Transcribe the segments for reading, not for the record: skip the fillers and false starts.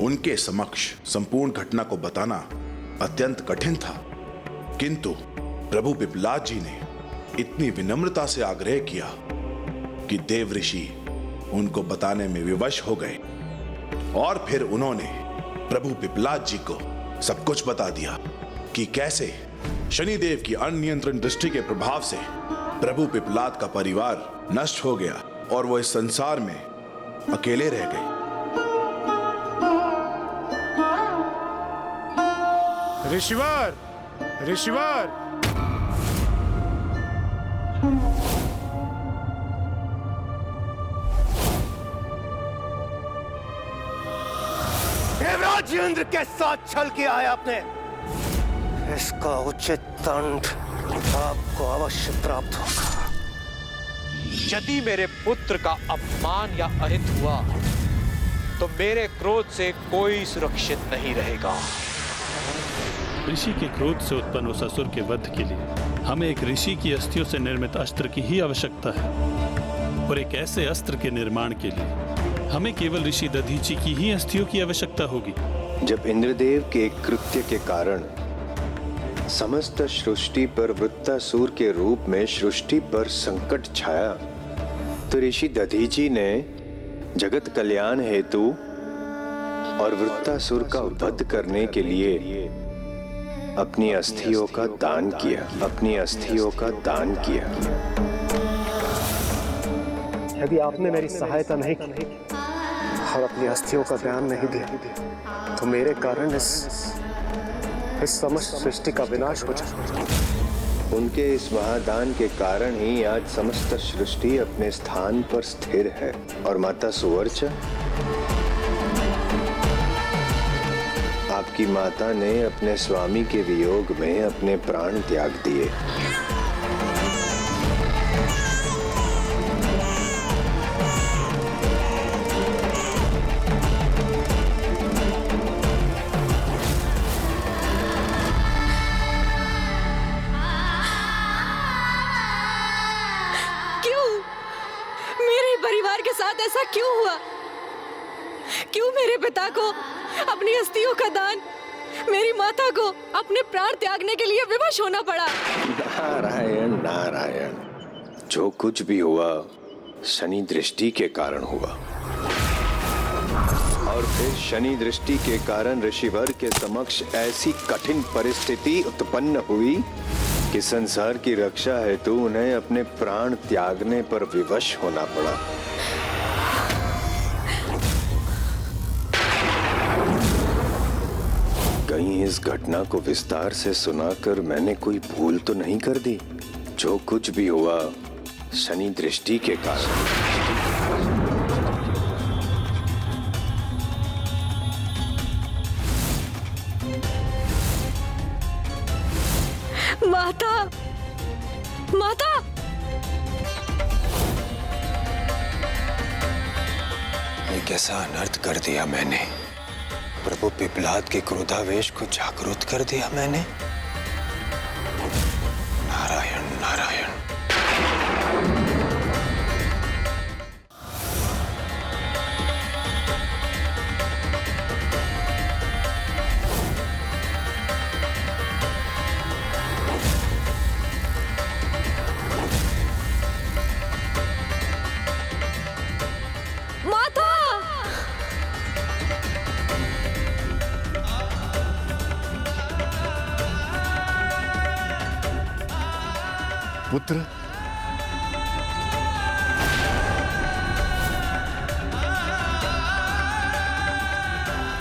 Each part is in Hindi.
उनके समक्ष संपूर्ण घटना को बताना अत्यंत कठिन था, किंतु प्रभु पिपलाद जी ने इतनी विनम्रता से आग्रह किया कि देव ऋषि उनको बताने में विवश हो गए और फिर उन्होंने प्रभु पिपलाद जी को सब कुछ बता दिया कि कैसे शनिदेव की अनियंत्रण दृष्टि के प्रभाव से प्रभु पिपलाद का परिवार नष्ट हो गया और वो इस संसार में अकेले रह गए। ऋषिवर, ऋषिवर, देवराज इंद्र के साथ छल किया है आपने, इसका उचित दंड आपको अवश्य प्राप्त होगा। यदि मेरे पुत्र का अपमान या अहित हुआ तो मेरे क्रोध से कोई सुरक्षित नहीं रहेगा। ऋषि के क्रोध से उत्पन्न उस असुर के वध के लिए हमें एक ऋषि की अस्थियों से निर्मित अस्त्र की ही आवश्यकता है, और एक ऐसे अस्त्र के निर्माण के लिए हमें केवल ऋषि दधीची की ही अस्थियों की आवश्यकता होगी। जब इंद्रदेव के कृत्य के कारण समस्त सृष्टि पर वृत्तासुर के रूप में सृष्टि पर संकट छाया, तो ऋषि दधीची ने जगत कल्याण हेतु और वृत्तासुर का वध करने के लिए अपनी अस्थियों का दान किया, अपनी अस्थियों का दान किया। यदि आपने मेरी सहायता नहीं की और अपनी अस्थियों का ध्यान नहीं दिया तो मेरे कारण इस समस्त सृष्टि का विनाश हो जाए। उनके इस महादान के कारण ही आज समस्त सृष्टि अपने स्थान पर स्थिर है। और माता सुवर्चा, आपकी माता ने अपने स्वामी के वियोग में अपने प्राण त्याग दिए। ऐसा क्यों हुआ? क्यों मेरे पिता को अपनी अस्थियों का दान, मेरी माता को अपने प्राण त्यागने के लिए विवश होना पड़ा? नारायण नारायण, जो कुछ भी हुआ शनि दृष्टि के कारण हुआ, और फिर शनि दृष्टि के कारण ऋषिवर के समक्ष ऐसी कठिन परिस्थिति उत्पन्न हुई कि संसार की रक्षा हेतु उन्हें अपने प्राण त्यागने पर विवश होना पड़ा। कहीं इस घटना को विस्तार से सुनाकर मैंने कोई भूल तो नहीं कर दी? जो कुछ भी हुआ शनि दृष्टि के कारण। माता, माता! ये कैसा अनर्थ कर दिया मैंने? प्रभु पिपलाद के क्रोधावेश को जागरूक कर दिया मैंने। नारायण नारायण। पुत्र,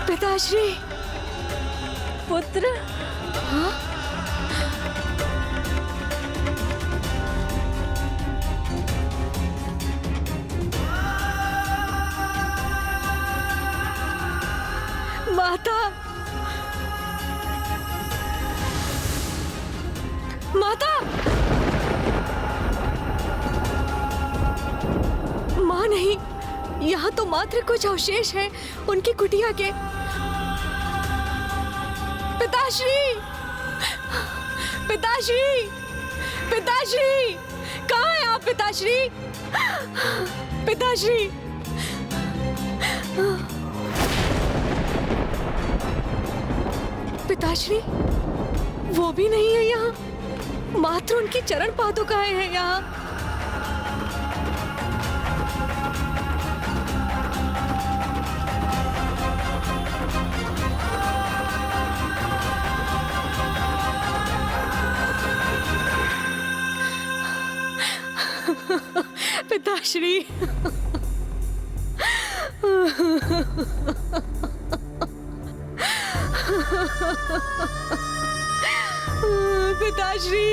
पिताश्री, पुत्र। हाँ? माता, माता! माँ नहीं, यहाँ तो मात्र कुछ अवशेष हैं उनकी कुटिया के। पिताश्री, पिताश्री, पिताश्री, कहाँ हैं आप पिताश्री? पिताश्री! पिताश्री वो भी नहीं है यहाँ, मात्र उनकी चरण पादुकाएं हैं यहाँ। पिताश्री पिताश्री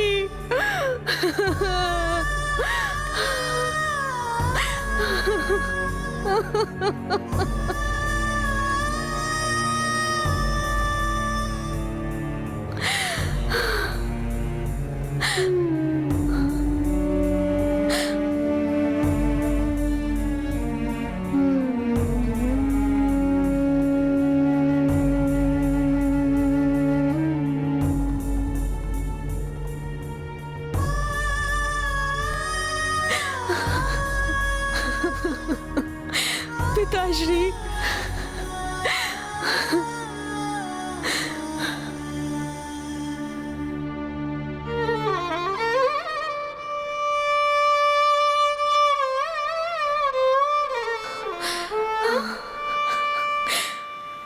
पिताश्री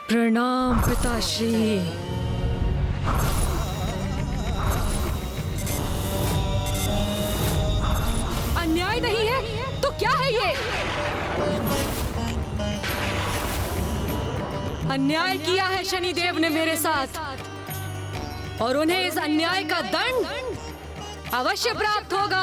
प्रणाम पिताश्री। अन्याय नहीं है तो क्या है ये? अन्याय किया है शनिदेव ने मेरे साथ और उन्हें इस अन्याय का दंड अवश्य प्राप्त होगा।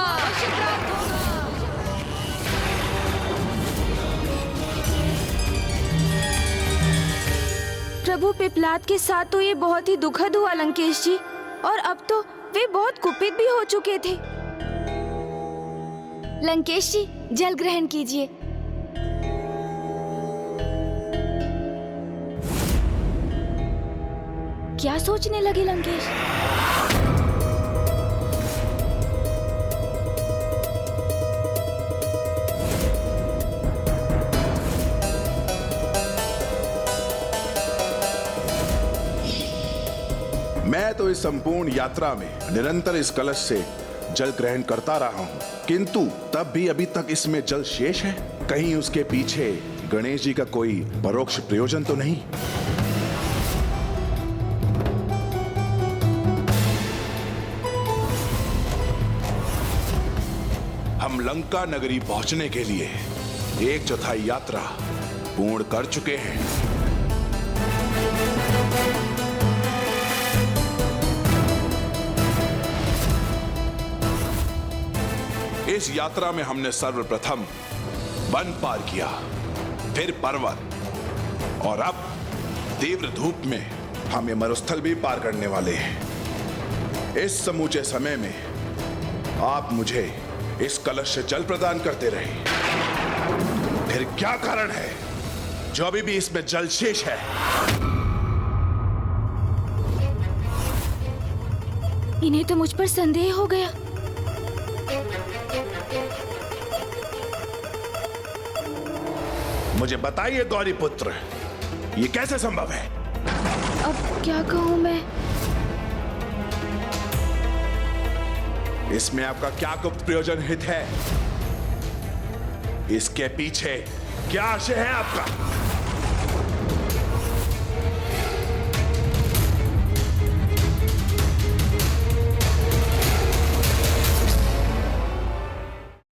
प्रभु पिपलाद के साथ तो ये बहुत ही दुखद हुआ लंकेश जी, और अब तो वे बहुत कुपित भी हो चुके थे। लंकेश जी जल ग्रहण कीजिए। क्या सोचने लगे लंकेश? मैं तो इस संपूर्ण यात्रा में निरंतर इस कलश से जल ग्रहण करता रहा हूं, किंतु तब भी अभी तक इसमें जल शेष है। कहीं उसके पीछे गणेश जी का कोई परोक्ष प्रयोजन तो नहीं? हम लंका नगरी पहुंचने के लिए 1/4 यात्रा पूर्ण कर चुके हैं। इस यात्रा में हमने सर्वप्रथम वन पार किया, फिर पर्वत, और अब तीव्र धूप में हम ये मरुस्थल भी पार करने वाले हैं। इस समूचे समय में आप मुझे इस कलश से जल प्रदान करते रहे, फिर क्या कारण है जो अभी भी इसमें जल शेष है? इन्हें तो मुझ पर संदेह हो गया। मुझे बताइए गौरी पुत्र, ये कैसे संभव है? अब क्या कहूँ मैं? इसमें आपका क्या गुप्त प्रयोजन हित है? इसके पीछे क्या आशय है आपका?